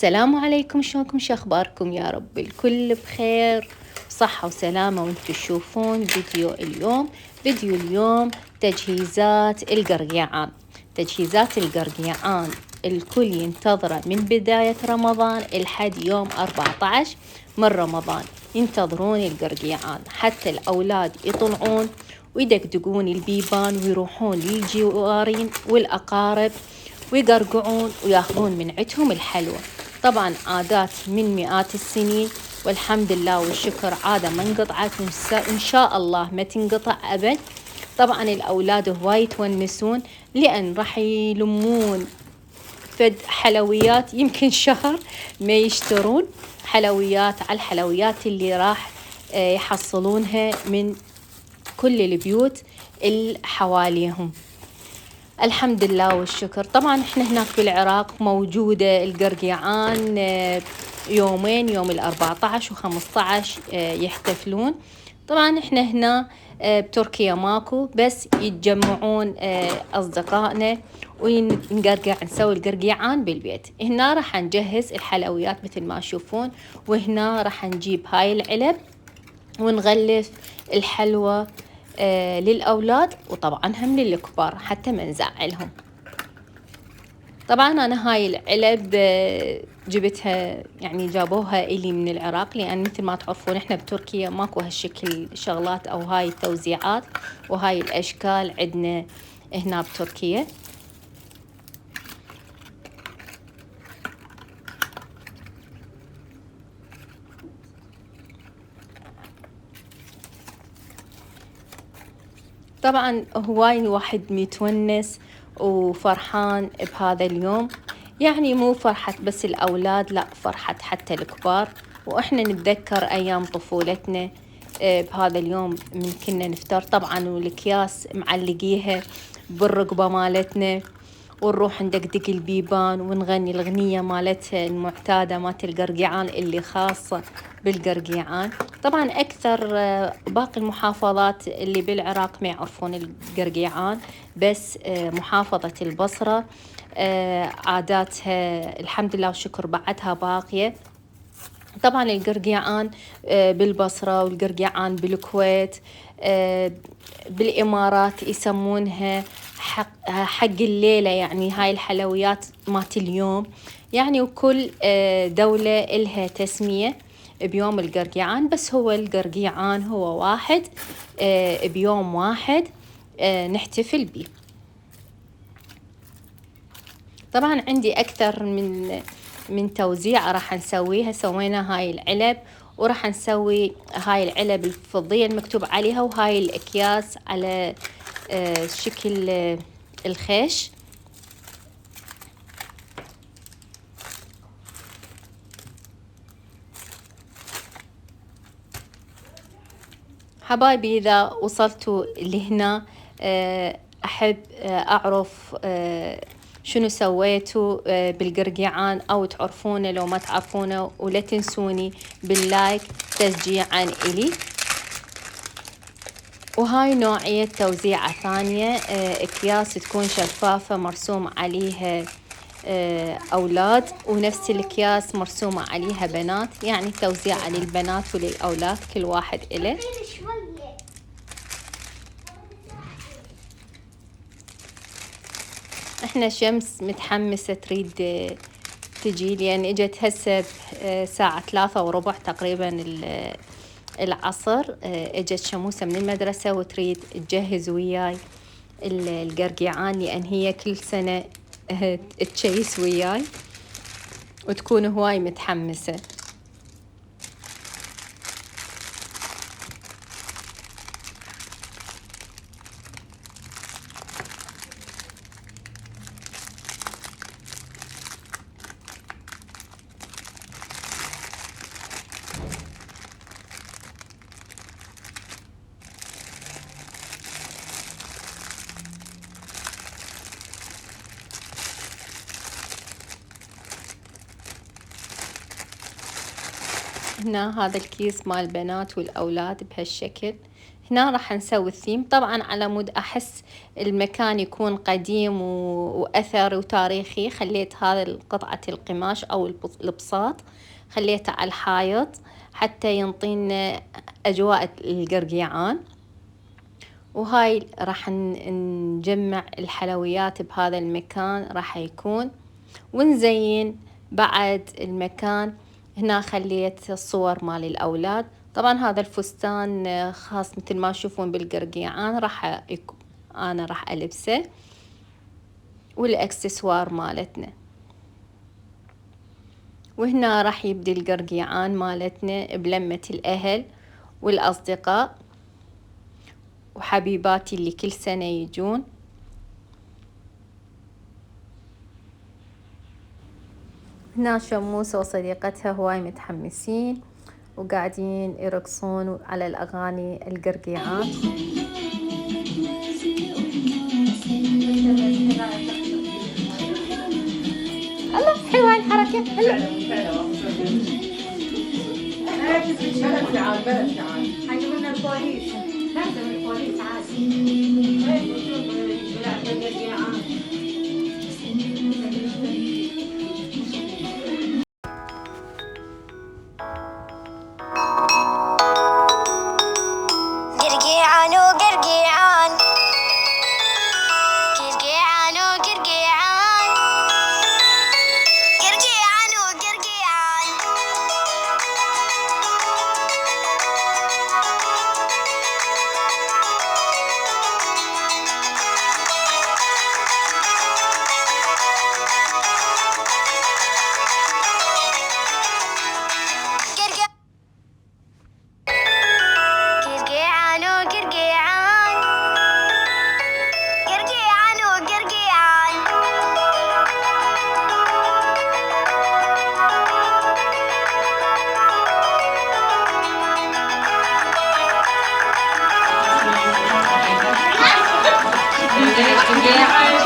السلام عليكم، شلونكم؟ شو اخباركم؟ يا رب الكل بخير صحة وسلامة وانتم تشوفون فيديو اليوم تجهيزات القرقيعان. تجهيزات القرقيعان الكل ينتظره من بداية رمضان لحد يوم 14 من رمضان، ينتظرون القرقيعان حتى الأولاد يطلعون ويدقدقون البيبان ويروحون للجوارين والأقارب ويقرقعون وياخذون من عندهم الحلوى. طبعا عادات من مئات السنين والحمد لله والشكر، عادة ما انقطعت وإن شاء الله ما تنقطع أبد. طبعا الأولاد هواي يتونسون لأن راح يلمون فد حلويات، يمكن شهر ما يشترون حلويات على الحلويات اللي راح يحصلونها من كل البيوت اللي حواليهم. الحمد لله والشكر. طبعا احنا هناك بالعراق موجودة القرقيعان يومين، يوم 14 و15 يحتفلون. طبعا احنا هنا بتركيا ماكو، بس يتجمعون أصدقائنا ونقرقع، نسوي القرقيعان بالبيت. هنا راح نجهز الحلويات مثل ما تشوفون، وهنا راح نجيب هاي العلب ونغلف الحلوى للأولاد، وطبعا هم للكبار حتى ما نزعلهم. طبعا أنا هاي العلب جبتها، يعني جابوها إلي من العراق، لأن مثل ما تعرفون إحنا بتركيا ماكو هالشكل شغلات أو هاي التوزيعات وهاي الأشكال عندنا هنا بتركيا. طبعا هواي الواحد متونس وفرحان بهذا اليوم، يعني مو فرحة بس الأولاد، لا فرحة حتى الكبار. وإحنا نتذكر أيام طفولتنا بهذا اليوم، من كنا نفتر طبعا والأكياس معلقيها بالرقبة مالتنا، ونروح ندقدق البيبان ونغني الأغنية مالتها المعتادة مالت القرقيعان اللي خاصة بالقرقيعان. طبعا أكثر باقي المحافظات اللي بالعراق ما يعرفون القرقيعان، بس محافظة البصرة عاداتها الحمد لله والشكر بعدها باقية. طبعا القرقيعان بالبصرة والقرقيعان بالكويت، بالإمارات يسمونها حق الليلة، يعني هاي الحلويات مات اليوم يعني. وكل دولة إلها تسمية بيوم القرقيعان، بس هو القرقيعان هو واحد بيوم واحد نحتفل به. طبعا عندي أكثر من توزيع راح نسويها. سوينا هاي العلب، وراح نسوي هاي العلب الفضية المكتوب عليها، وهاي الأكياس على شكل الخيش. حبايبي إذا وصلتوا لهنا أحب أعرف شنو سويتوا بالقرقيعان، أو تعرفونه لو ما تعرفونه، ولا تنسوني باللايك تشجيعا إلي. وهاي نوعية توزيعة ثانية، أكياس تكون شفافة مرسوم عليها أولاد، ونفس الأكياس مرسومة عليها بنات، يعني توزيعة للبنات وللأولاد كل واحد إله. احنا شمس متحمسة تريد تجي، لأن اجت هسه ساعة 3:15 تقريبا العصر. اجت شموسة من المدرسة وتريد تجهز وياي القرقيعان، لأن هي كل سنة تشيس وياي وتكون هواي متحمسة. هنا هذا الكيس مال البنات والأولاد بهالشكل، هنا راح نسوي الثيم، طبعا على مود أحس المكان يكون قديم وأثر وتاريخي، خليت هذا قطعة القماش أو البساط خليته على الحائط حتى ينطينا أجواء القرقيعان. وهاي راح نجمع الحلويات بهذا المكان راح يكون، ونزين بعد المكان. هنا خليت الصور مال الأولاد، طبعا هذا الفستان خاص مثل ما تشوفون بالقرقيعان، أنا راح ألبسه، والأكسسوار مالتنا. وهنا راح يبدي القرقيعان مالتنا بلمة الأهل والأصدقاء وحبيباتي اللي كل سنة يجون. هنا شموسة وصديقتها هواي متحمسين وقاعدين يرقصون على الأغاني القرقيعان. الله حلوة الحركة. عجبنا البوليس، لازم البوليس عادي. قرقيعان وقرقيعان، قرقيعان وقرقيعان، قرقيعان وقرقيعان. قرقيعان وقرقيعان، قرقيعان وقرقيعان. قرقيعان